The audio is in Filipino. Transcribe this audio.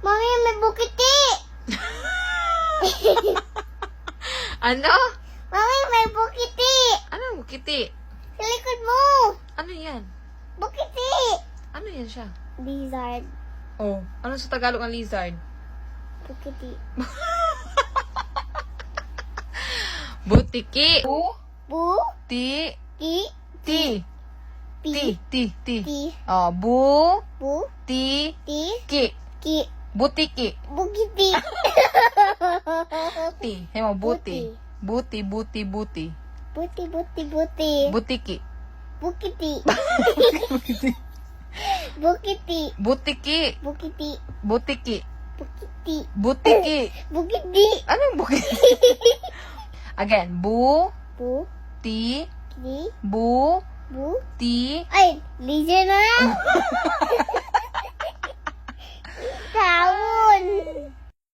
Mami, may bukiti! Ano? Mami, may bukiti! Anong bukiti? Sa likod mo! Ano yan? Bukiti! Ano yan siya? Lizard. Oh, ano sa Tagalog ang lizard? Bukiti. Butiki. Bu. Ti. Ki. Ti. Pi. Ti. Ti. Ti. Oh, bu. Bu. Ti. Ti. Ki. Ki. Butiki. Bukiti. Ti. Hemo, buti. Buti, buti, buti. Buti, buti, buti. Butiki. Bukiti. Bukiti. Butiki. Bukiti. Butiki. Bukiti. Butiki. Bukiti. Anong bukiti? Again. Bu. Bu. Ti. Ki. Bu. Bu. Ti. Ay, lizard na.